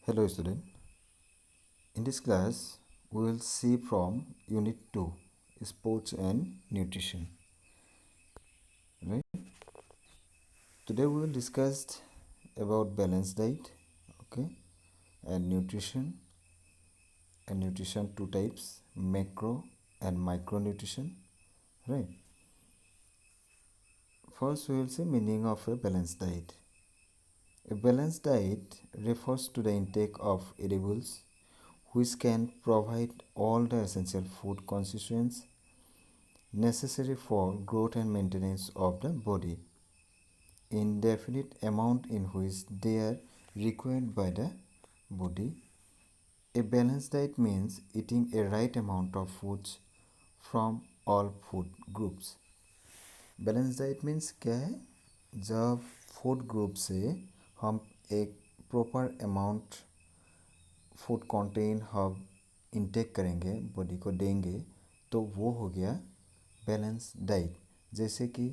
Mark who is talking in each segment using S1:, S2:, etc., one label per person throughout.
S1: Hello student. In this class we will see from unit 2 sports and nutrition. Right? Today we will discuss about balanced diet, okay, and nutrition two types, macro and micronutrition, right? First we will see meaning of a balanced diet. A balanced diet refers to the intake of edibles which can provide all the essential food constituents necessary for growth and maintenance of the body in definite amount in which they are required by the body. A balanced diet means eating a right amount of foods from all food groups. Balance diet means क्या है? जब food group से हम एक proper amount food contain हम intake करेंगे, body को देंगे, तो वो हो गया बैलेंस डाइट. जैसे कि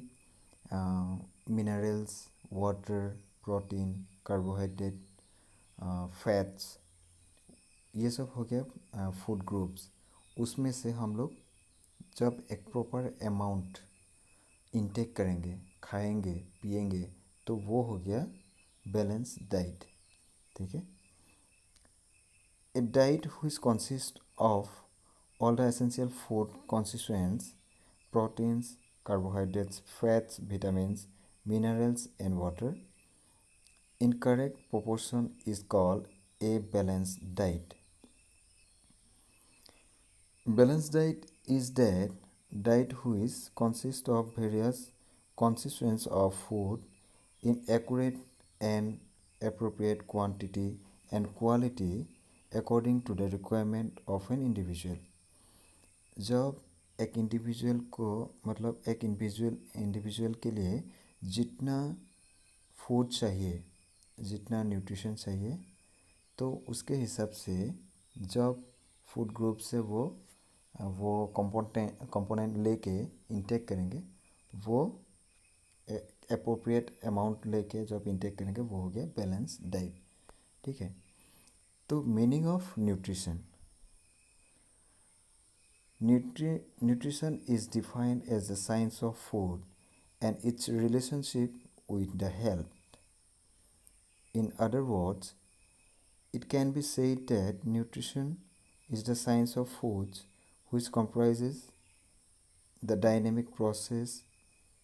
S1: minerals, water, protein, carbohydrate, fats, ये सब हो गया फूड ग्रुप्स. उसमें से हम लोग जब एक प्रॉपर अमाउंट इंटेक करेंगे, खाएंगे, पिएंगे, तो वो हो गया बैलेंस डाइट. ठीक है. A diet which consists of all the essential food constituents, proteins, carbohydrates, fats, vitamins, minerals, and water, in correct proportion is called a balanced diet. Balanced diet is that diet which consists of various constituents of food in accurate and appropriate quantity and quality according to the requirement of an individual. जब एक individual को मतलब एक individual के लिए जितना food चाहिए, जितना न्यूट्रिशन चाहिए, तो उसके हिसाब से जब फूड ग्रुप से वो कंपोनेंट लेके इंटेक करेंगे, वो अप्रोप्रिएट अमाउंट लेके जब इंटेक करेंगे, वो हो गया बैलेंस डाइट. ठीक है. तो meaning of nutrition. Nutrition is defined as the science of food and its relationship with the health. In other words, it can be said that nutrition is the science of foods which comprises the dynamic process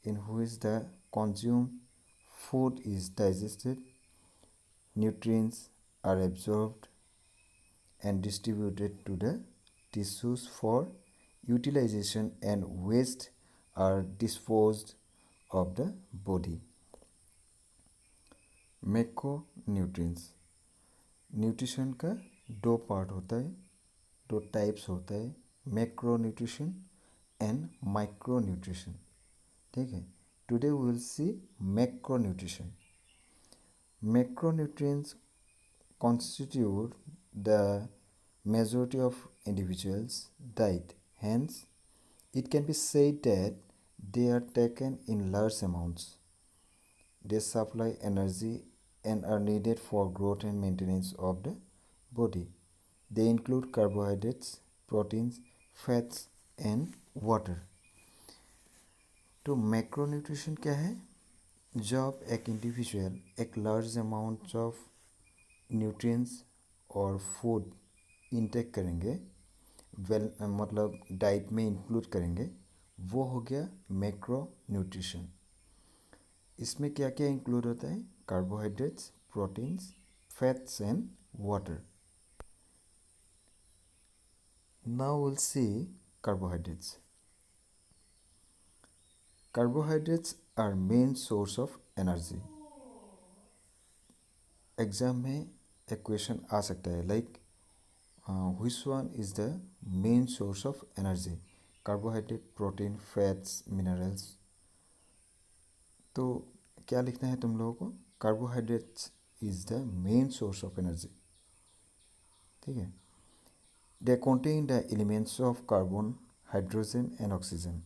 S1: in which the consumed food is digested, nutrients are absorbed and distributed to the tissues for utilization, and waste are disposed of the body. Macronutrients. Nutrition का दो part होता है, दो types होता है, मैक्रोन्यूट्रिशन and micronutrition. ठीक है. Today we will see macronutrition. Macronutrients constitute the majority of individuals' diet. Hence, it can be said that they are taken in large amounts. They supply energy and are needed for growth and maintenance of the body. They include carbohydrates, proteins, fats and water. तो मैक्रोन्यूट्रिशन क्या है? जब एक individual एक large amount of nutrients और food intake करेंगे, मतलब diet में इंक्लूड करेंगे, वो हो गया मैक्रो न्यूट्रिशन. इसमें क्या क्या इंक्लूड होता है? Carbohydrates, proteins, fats and water. Now will see carbohydrates. Carbohydrates are main source of energy. Exam में एक क्वेश्चन आ सकता है like which one is the main source of energy? Carbohydrate, protein, fats, minerals. तो क्या लिखना है तुम लोगों को? Carbohydrates is the main source of energy. ठीक है. They contain the elements of carbon, hydrogen and oxygen.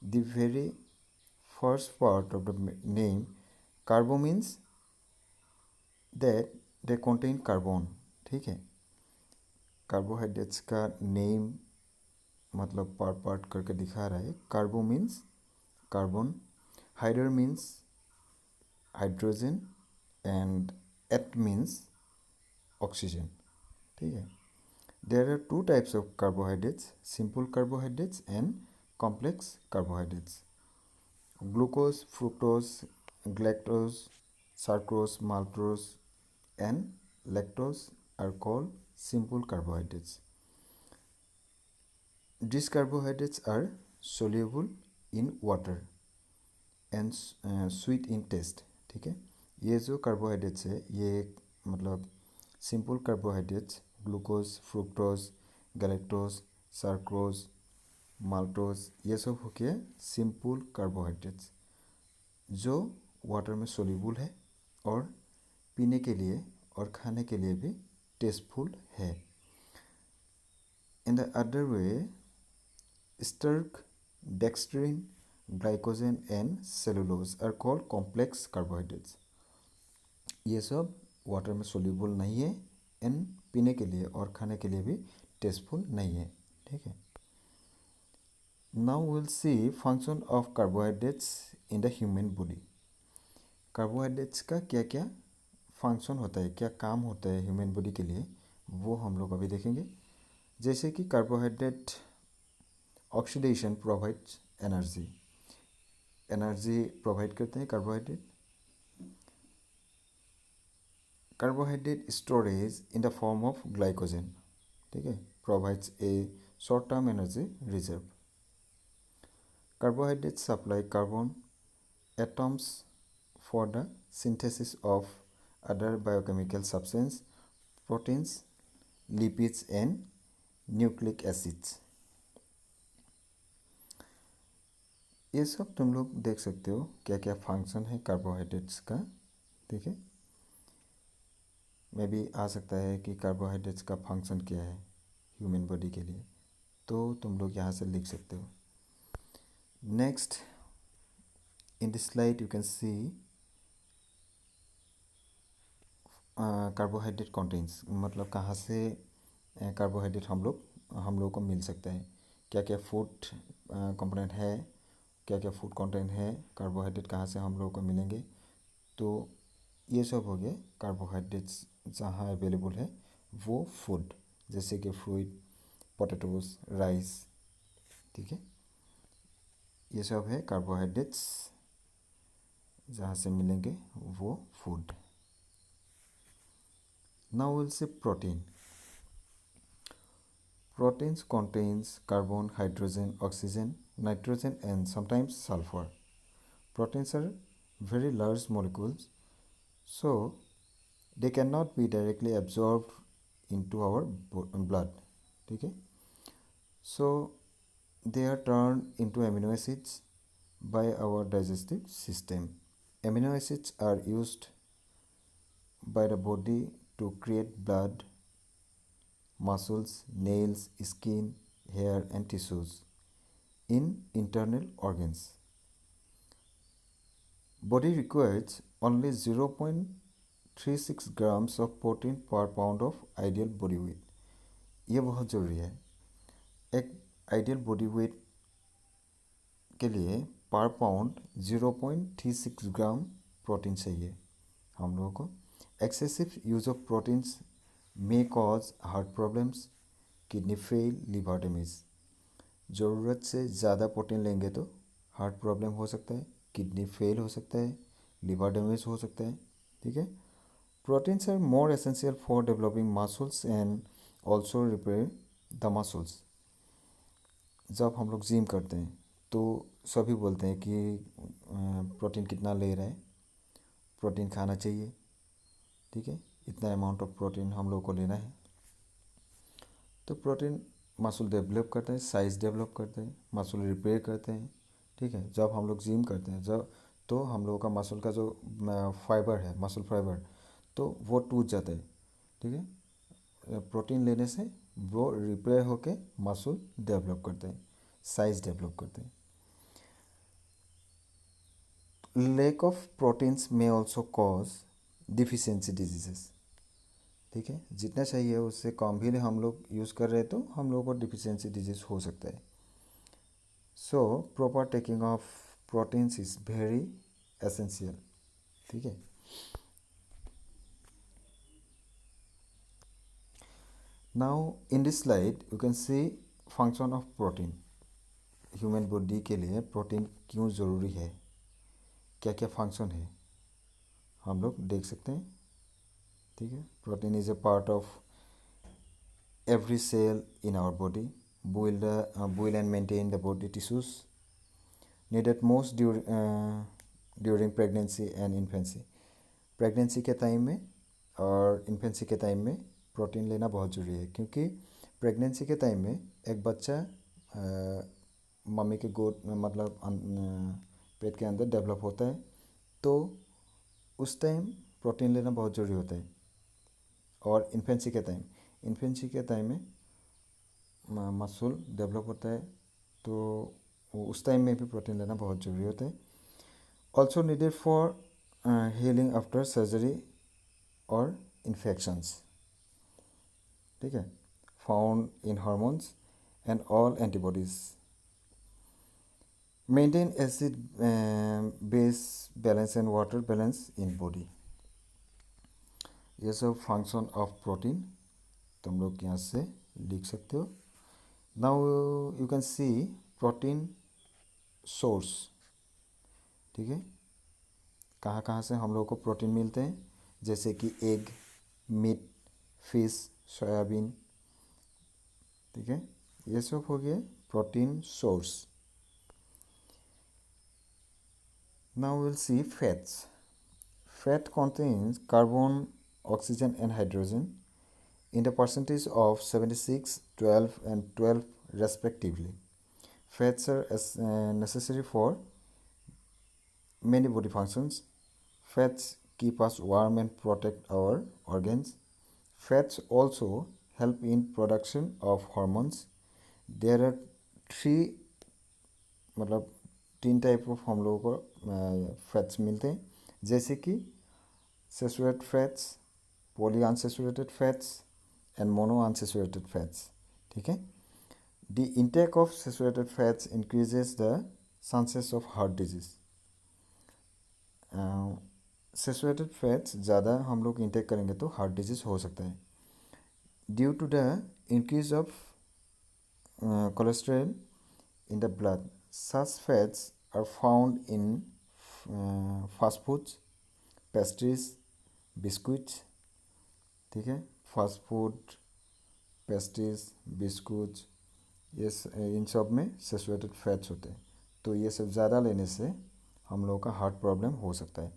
S1: The very first part of the name carbo means that they contain carbon. ठीक है। कार्बोहाइड्रेट्स का नेम मतलब part part करके दिखा रहा है। Carbo means carbon, hydro means hydrogen and ate means oxygen, ठीक है। There are two types of carbohydrates, simple carbohydrates and complex carbohydrates. Glucose, fructose, galactose, sucrose, maltose, and lactose are called simple carbohydrates. These carbohydrates are soluble in water and sweet in taste, ठीक है। ये जो carbohydrates है ये मतलब simple carbohydrates glucose, fructose, galactose, sucrose, maltose ये सब हो गया सिंपल कार्बोहाइड्रेट्स जो वाटर में सोल्यूबल है और पीने के लिए और खाने के लिए भी टेस्टफुल है। In the other way starch, dextrin, glycogen and cellulose are called complex carbohydrates. ये सब वाटर में सोल्यूबल नहीं है एंड पीने के लिए और खाने के लिए भी टेस्टफुल नहीं है, ठीक है। Now will C function of carbohydrates in the human body. Carbohydrates का क्या क्या फंक्शन होता है, क्या काम होता है ह्यूमन बॉडी के लिए, वो हम लोग अभी देखेंगे। जैसे कि carbohydrate oxidation provides energy, energy provide करते हैं carbohydrate. Carbohydrate storage in the form of glycogen, ठीक है, provides a short term energy reserve. Carbohydrate supply carbon atoms for the synthesis of other biochemical substance, proteins, lipids and nucleic acids। ये सब तुम लोग देख सकते हो क्या क्या फंक्शन है कार्बोहाइड्रेट्स का, ठीक है। मे भी आ सकता है कि कार्बोहाइड्रेट्स का फंक्शन क्या है ह्यूमन बॉडी के लिए, तो तुम लोग यहाँ से लिख सकते हो। Next in this slide you can C carbohydrate contents, मतलब कहाँ से कार्बोहाइड्रेट हम लोग को मिल सकता है, क्या क्या फूड कंपोनेंट है, क्या क्या फूड कंटेंट है, कार्बोहाइड्रेट कहाँ से हम लोग को मिलेंगे। तो ये सब हो गया कार्बोहाइड्रेट्स जहाँ अवेलेबल है वो फूड, जैसे कि फ्रूट, पोटैटोज, राइस, ठीक है। ये सब है कार्बोहाइड्रेट्स जहाँ से मिलेंगे वो food. Now we'll say protein. Proteins contains carbon, hydrogen, oxygen, nitrogen and sometimes sulfur. Proteins are very large molecules, so they cannot be directly absorbed into our blood, ठीक है। So they are turned into amino acids by our digestive system. Amino acids are used by the body to create blood, muscles, nails, skin, hair and tissues in internal organs. Body requires only 0.36 grams of protein per pound of ideal body weight. ये बहुत ज़रूरी है। एक ideal body weight के लिए पर pound 0.36 gram protein चाहिए हम लोगों को। Excessive use of proteins may cause heart problems, kidney fail, liver damage। ज़रूरत से ज़्यादा प्रोटीन लेंगे तो हार्ट प्रॉब्लम हो सकता है, किडनी फेल हो सकता है, लिवर डैमेज हो सकता है, ठीक है। Proteins are more essential for developing muscles and also repair the muscles. जब हम लोग जिम करते हैं तो सभी बोलते हैं कि प्रोटीन कितना ले रहे हैं, प्रोटीन खाना चाहिए, ठीक है, इतना अमाउंट ऑफ प्रोटीन हम लोग को लेना है। तो प्रोटीन मसल डेवलप करते हैं, साइज़ डेवलप करते हैं, मसल रिपेयर करते हैं, ठीक है। जब हम लोग जिम करते हैं जब तो हम लोगों का मसल का जो फाइबर है, मसल फाइबर, तो वो टूट जाता है, ठीक है। प्रोटीन लेने से वो रिपेयर होके मसल डेवलप करते हैं, साइज़ डेवलप करते हैं। Lack of proteins may also cause deficiency diseases। ठीक है, जितना चाहिए उससे कम भी हम लोग यूज़ कर रहे हैं तो हम लोगों को डिफिशियंसी डिजीज हो सकता है. So proper taking of proteins is very essential. ठीक है. Now in this slide you can C function of protein. Human body के लिए प्रोटीन क्यों ज़रूरी है, क्या क्या फंक्शन है, हम लोग देख सकते हैं. ठीक है. Protein is a part of every cell in our body, build and maintain the body tissues, needed most during pregnancy and infancy. Pregnancy के टाइम में और इन्फेंसी के टाइम में प्रोटीन लेना बहुत ज़रूरी है, क्योंकि प्रेगनेंसी के टाइम में एक बच्चा मम्मी के गोद मतलब पेट के अंदर डेवलप होता है, तो उस टाइम प्रोटीन लेना बहुत ज़रूरी होता है. और इन्फेंसी के टाइम में मसल डेवलप होता है, तो उस टाइम में भी प्रोटीन लेना बहुत ज़रूरी होता है. Also needed for healing after surgery और इन्फेक्शंस. ठीक है. Found in hormones and all antibodies. Maintain acid base balance and water balance in body. ये सब फंक्शन ऑफ प्रोटीन तुम लोग यहाँ से लिख सकते हो. Now you can C protein source. ठीक है. कहाँ कहाँ से हम लोगों को प्रोटीन मिलते हैं, जैसे कि एग, मीट, फिश, सोयाबीन. ठीक है. ये सब हो गया protein source. Now will C fats. Fat contains carbon, oxygen and hydrogen in the percentage of 76, 12 and 12 respectively. Fats are necessary for many body functions. Fats keep us warm and protect our organs. Fats also help in production of hormones. There are three मतलब 3 type of हम लोगों को fats मिलते हैं, जैसे कि saturated fats, poly unsaturated fats and mono unsaturated fats. ठीक है. The intake of saturated fats increases the chances of heart disease. Saturated fats ज़्यादा हम लोग इंटेक करेंगे तो हार्ट डिजीज हो सकता है. Due to the increase of cholesterol in the blood. Such fats are found in fast foods, pastries, biscuits. ठीक है. फास्ट फूड, पेस्ट्रीज, बिस्कुट्स, ये इन सब में सैचुरेटेड फैट्स होते हैं, तो ये सब ज़्यादा लेने से हम लोगों का हार्ट प्रॉब्लम हो सकता है.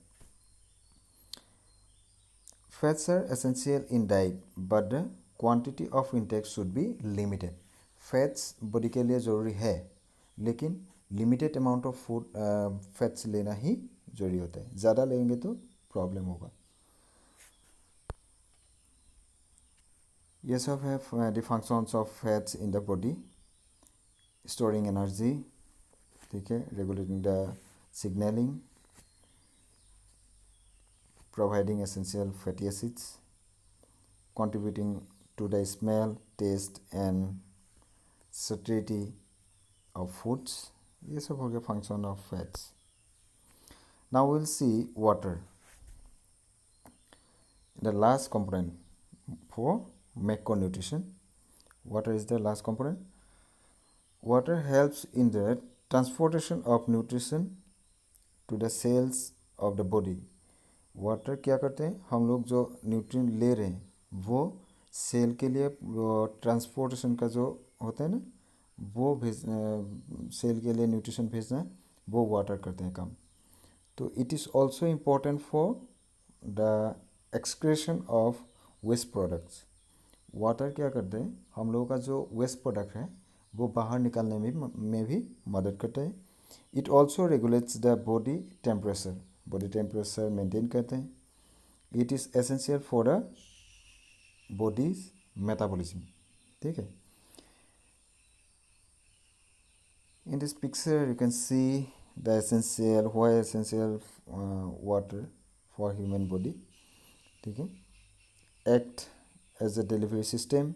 S1: Fats are essential in diet but the quantity of intake should be limited. Fats body के लिए ज़रूरी है, लेकिन limited amount of food fats लेना ही ज़रूरी होता है. ज़्यादा लेंगे तो प्रॉब्लम होगा. ये सब है the functions of fats in the body. Storing energy. ठीक है. Regulating the signalling, providing essential fatty acids, contributing to the smell, taste and satiety of foods. ये सब हो गया function of fats. Now we'll see water, the last component for macronutrition. Water is the last component. Water helps in the transportation of nutrition to the cells of the body. Water क्या करते हैं, हम लोग जो nutrient ले रहे हैं वो सेल के लिए ट्रांसपोर्टेशन का जो होता है ना, वो सेल के लिए न्यूट्रिशन भेजना वो वाटर करते हैं काम. तो it is also important for the excretion of waste products. Water क्या करते हैं, हम लोगों का जो वेस्ट प्रोडक्ट है वो बाहर निकालने में भी मदद करता है. It also regulates the body temperature. Body temperature maintain करते हैं. It is essential for the body's metabolism. ठीक है. In this picture you can see the essential why essential water for human body. ठीक है. Act as a delivery system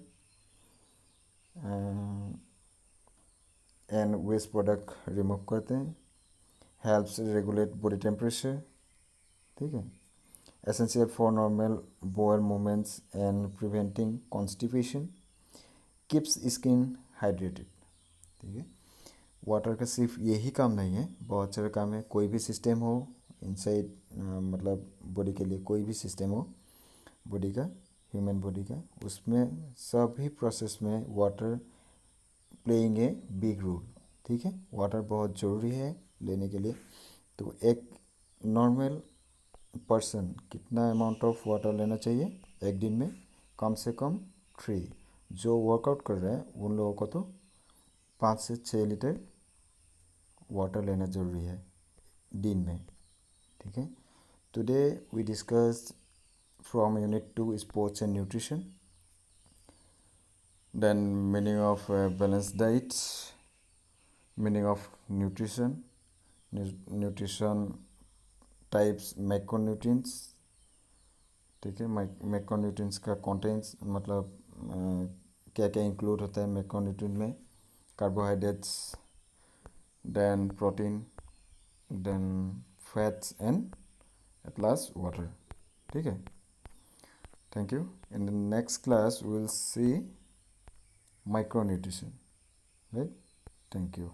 S1: and waste product remove करते हैं, helps regulate body temperature, ठीक है, essential for normal bowel movements and preventing constipation, keeps skin hydrated, ठीक है। Water का सिर्फ यही काम नहीं है, बहुत सारे काम है। कोई भी सिस्टम हो इनसाइड, मतलब बॉडी के लिए कोई भी सिस्टम हो बॉडी का, ह्यूमन बॉडी का, उसमें सभी प्रोसेस में water playing a big role, ठीक है। वाटर बहुत ज़रूरी है लेने के लिए। तो एक नॉर्मल पर्सन कितना अमाउंट ऑफ वाटर लेना चाहिए एक दिन में? कम से कम 3। जो वर्कआउट कर रहे हैं उन लोगों को तो 5 से 6 लीटर वाटर लेना ज़रूरी है दिन में, ठीक है। Today we discuss from unit 2 sports and nutrition, then meaning of balance diet, meaning of nutrition, nutrition types, macronutrients, ठीक है। मैक्रोन्यूट्रिएंट्स का कंटेंट्स मतलब क्या क्या इंक्लूड होता है मैक्रोन्यूट्रिएंट में, carbohydrates, then protein, then fats and at last water, ठीक है। Thank you. In the next class we will see micronutrition, right? Thank you.